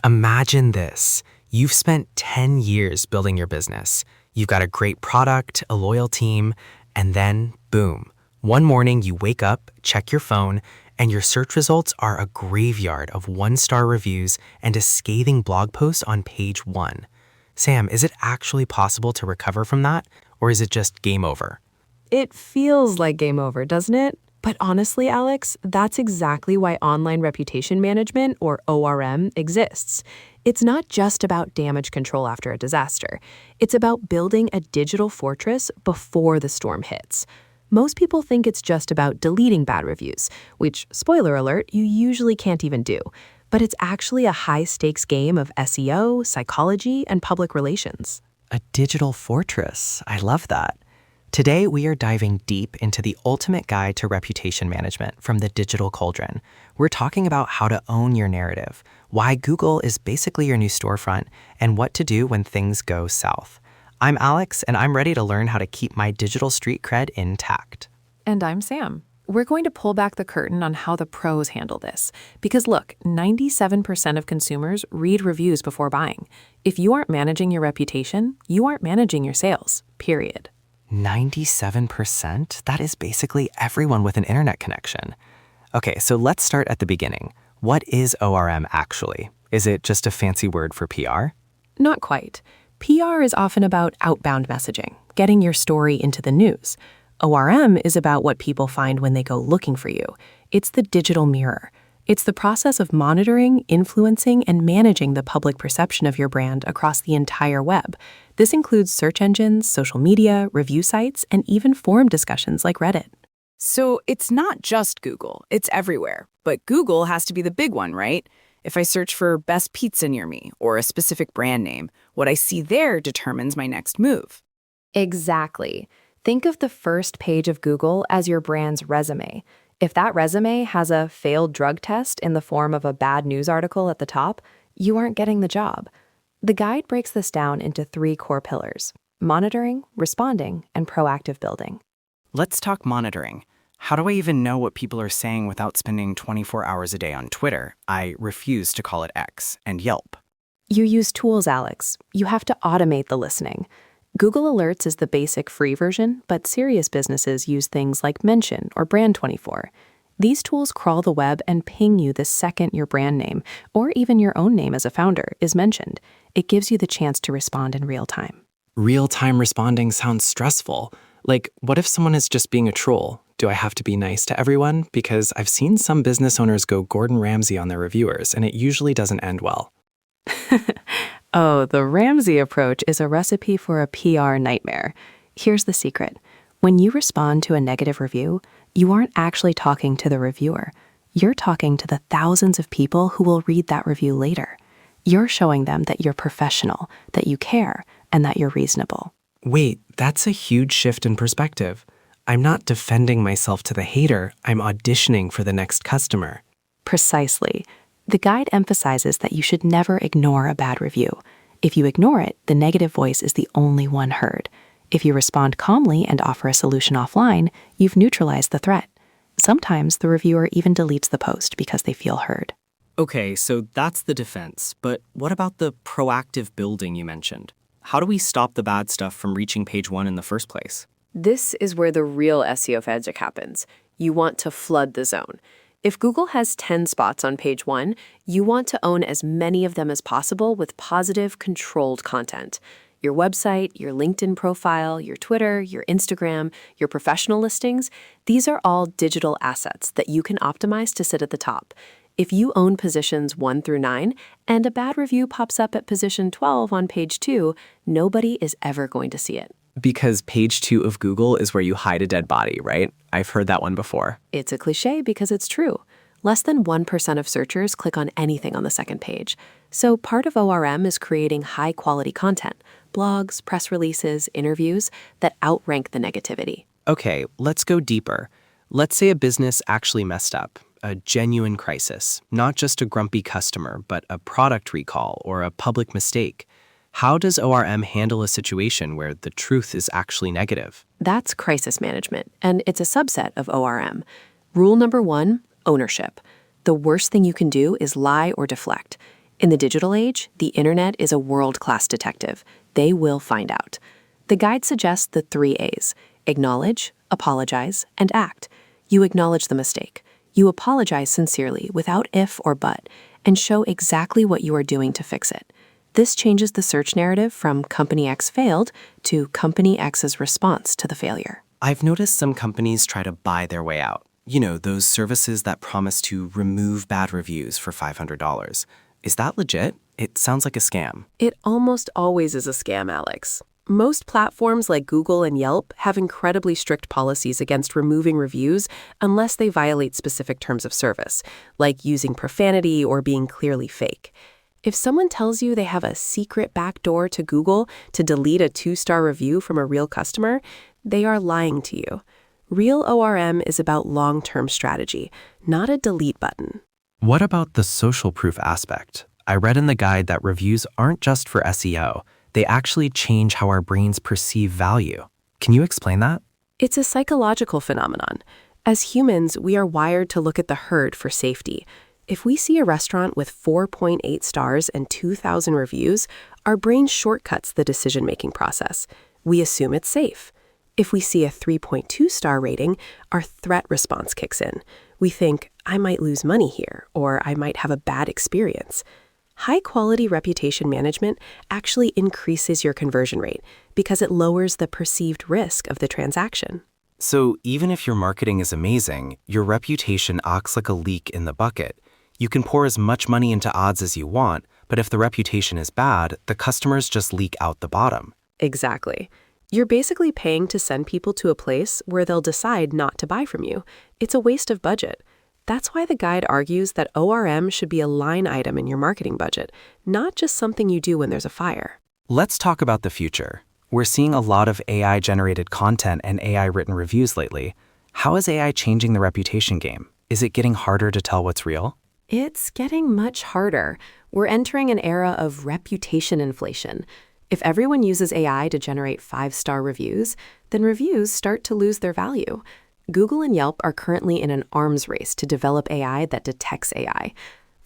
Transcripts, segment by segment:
Imagine this. You've spent 10 years building your business. You've got a great product, a loyal team, and then, boom. One morning you wake up, check your phone, and your search results are a graveyard of one-star reviews and a scathing blog post on page 1. Sam, is it actually possible to recover from that, or is it just game over? It feels like game over, doesn't it? But honestly, Alex, that's exactly why online reputation management, or ORM, exists. It's not just about damage control after a disaster. It's about building a digital fortress before the storm hits. Most people think it's just about deleting bad reviews, which, spoiler alert, you usually can't even do. But it's actually a high-stakes game of SEO, psychology, and public relations. A digital fortress. I love that. Today, we are diving deep into the ultimate guide to reputation management from the digital cauldron. We're talking about how to own your narrative, why Google is basically your new storefront, and what to do when things go south. I'm Alex, and I'm ready to learn how to keep my digital street cred intact. And I'm Sam. We're going to pull back the curtain on how the pros handle this. Because look, 97% of consumers read reviews before buying. If you aren't managing your reputation, you aren't managing your sales, period. 97%? That is basically everyone with an internet connection. Okay, so let's start at the beginning. What is ORM actually? Is it just a fancy word for PR? Not quite. PR is often about outbound messaging, getting your story into the news. ORM is about what people find when they go looking for you. It's the digital mirror. It's the process of monitoring, influencing, and managing the public perception of your brand across the entire web. This includes search engines, social media, review sites, and even forum discussions like Reddit. So it's not just Google, it's everywhere. But Google has to be the big one, right? If I search for best pizza near me or a specific brand name, what I see there determines my next move. Exactly. Think of the first page of Google as your brand's resume. If that resume has a failed drug test in the form of a bad news article at the top, you aren't getting the job. The guide breaks this down into 3 core pillars: monitoring, responding, and proactive building. Let's talk monitoring. How do I even know what people are saying without spending 24 hours a day on Twitter? I refuse to call it X, and Yelp. You use tools, Alex. You have to automate the listening. Google Alerts is the basic free version, but serious businesses use things like Mention or Brand24. These tools crawl the web and ping you the second your brand name, or even your own name as a founder, is mentioned. It gives you the chance to respond in real time. Real-time responding sounds stressful. Like, what if someone is just being a troll? Do I have to be nice to everyone? Because I've seen some business owners go Gordon Ramsay on their reviewers, and it usually doesn't end well. Oh, the Ramsay approach is a recipe for a PR nightmare. Here's the secret. When you respond to a negative review, you aren't actually talking to the reviewer. You're talking to the thousands of people who will read that review later. You're showing them that you're professional, that you care, and that you're reasonable. Wait, that's a huge shift in perspective. I'm not defending myself to the hater, I'm auditioning for the next customer. Precisely. The guide emphasizes that you should never ignore a bad review. If you ignore it, the negative voice is the only one heard. If you respond calmly and offer a solution offline, you've neutralized the threat. Sometimes the reviewer even deletes the post because they feel heard. Okay, so that's the defense, but what about the proactive building you mentioned? How do we stop the bad stuff from reaching page 1 in the first place? This is where the real SEO magic happens. You want to flood the zone. If Google has 10 spots on page 1, you want to own as many of them as possible with positive, controlled content. Your website, your LinkedIn profile, your Twitter, your Instagram, your professional listings, these are all digital assets that you can optimize to sit at the top. If you own positions 1 through 9 and a bad review pops up at position 12 on page 2, nobody is ever going to see it. Because page 2 of Google is where you hide a dead body, right? I've heard that one before. It's a cliche because it's true. Less than 1% of searchers click on anything on the second page. So part of ORM is creating high-quality content, blogs, press releases, interviews that outrank the negativity. Okay, let's go deeper. Let's say a business actually messed up, a genuine crisis, not just a grumpy customer, but a product recall or a public mistake. How does ORM handle a situation where the truth is actually negative? That's crisis management, and it's a subset of ORM. Rule number 1, ownership. The worst thing you can do is lie or deflect. In the digital age, the internet is a world-class detective. They will find out. The guide suggests the 3 A's: acknowledge, apologize, and act. You acknowledge the mistake. You apologize sincerely without if or but, and show exactly what you are doing to fix it. This changes the search narrative from Company X failed to Company X's response to the failure. I've noticed some companies try to buy their way out. You know, those services that promise to remove bad reviews for $500. Is that legit? It sounds like a scam. It almost always is a scam, Alex. Most platforms like Google and Yelp have incredibly strict policies against removing reviews unless they violate specific terms of service, like using profanity or being clearly fake. If someone tells you they have a secret backdoor to Google to delete a 2-star review from a real customer, they are lying to you. Real ORM is about long-term strategy, not a delete button. What about the social proof aspect? I read in the guide that reviews aren't just for SEO. They actually change how our brains perceive value. Can you explain that? It's a psychological phenomenon. As humans, we are wired to look at the herd for safety. If we see a restaurant with 4.8 stars and 2,000 reviews, our brain shortcuts the decision-making process. We assume it's safe. If we see a 3.2-star rating, our threat response kicks in. We think, I might lose money here, or I might have a bad experience. High-quality reputation management actually increases your conversion rate because it lowers the perceived risk of the transaction. So even if your marketing is amazing, your reputation acts like a leak in the bucket. You can pour as much money into ads as you want, but if the reputation is bad, the customers just leak out the bottom. Exactly. You're basically paying to send people to a place where they'll decide not to buy from you. It's a waste of budget. That's why the guide argues that ORM should be a line item in your marketing budget, not just something you do when there's a fire. Let's talk about the future. We're seeing a lot of AI-generated content and AI-written reviews lately. How is AI changing the reputation game? Is it getting harder to tell what's real? It's getting much harder. We're entering an era of reputation inflation. If everyone uses AI to generate 5-star reviews, then reviews start to lose their value. Google and Yelp are currently in an arms race to develop AI that detects AI.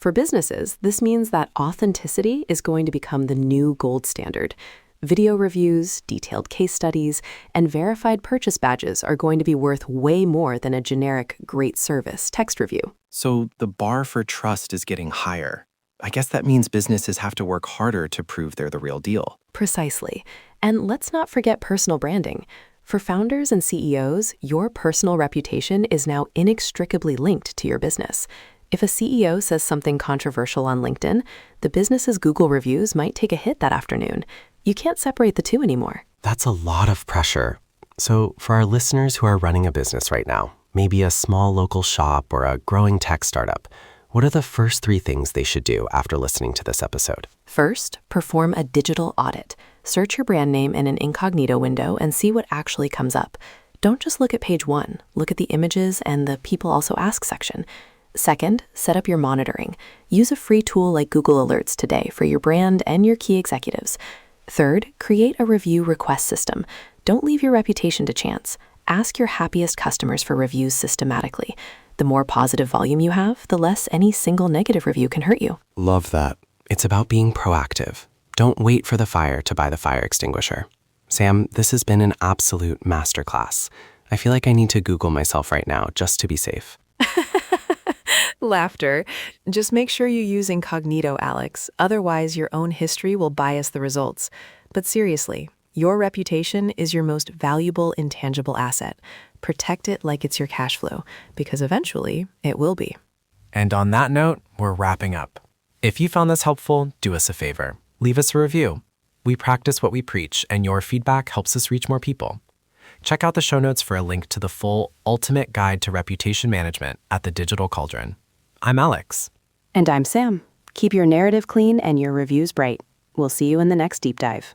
For businesses, this means that authenticity is going to become the new gold standard. Video reviews, detailed case studies, and verified purchase badges are going to be worth way more than a generic great service text review. So the bar for trust is getting higher. I guess that means businesses have to work harder to prove they're the real deal. Precisely. And let's not forget personal branding. For founders and CEOs, your personal reputation is now inextricably linked to your business. If a CEO says something controversial on LinkedIn, the business's Google reviews might take a hit that afternoon. You can't separate the two anymore. That's a lot of pressure. So for our listeners who are running a business right now, maybe a small local shop or a growing tech startup, what are the first 3 things they should do after listening to this episode? First, perform a digital audit. Search your brand name in an incognito window and see what actually comes up. Don't just look at page 1. Look at the images and the people also ask section. Second, set up your monitoring. Use a free tool like Google Alerts today for your brand and your key executives. Third, create a review request system. Don't leave your reputation to chance. Ask your happiest customers for reviews systematically. The more positive volume you have, the less any single negative review can hurt you. Love that. It's about being proactive. Don't wait for the fire to buy the fire extinguisher. Sam, this has been an absolute masterclass. I feel like I need to Google myself right now just to be safe. Laughter. Just make sure you use incognito, Alex. Otherwise, your own history will bias the results. But seriously, your reputation is your most valuable intangible asset. Protect it like it's your cash flow, because eventually it will be. And on that note, we're wrapping up. If you found this helpful, do us a favor. Leave us a review. We practice what we preach, and your feedback helps us reach more people. Check out the show notes for a link to the full Ultimate Guide to Reputation Management at the Digital Cauldron. I'm Alex. And I'm Sam. Keep your narrative clean and your reviews bright. We'll see you in the next deep dive.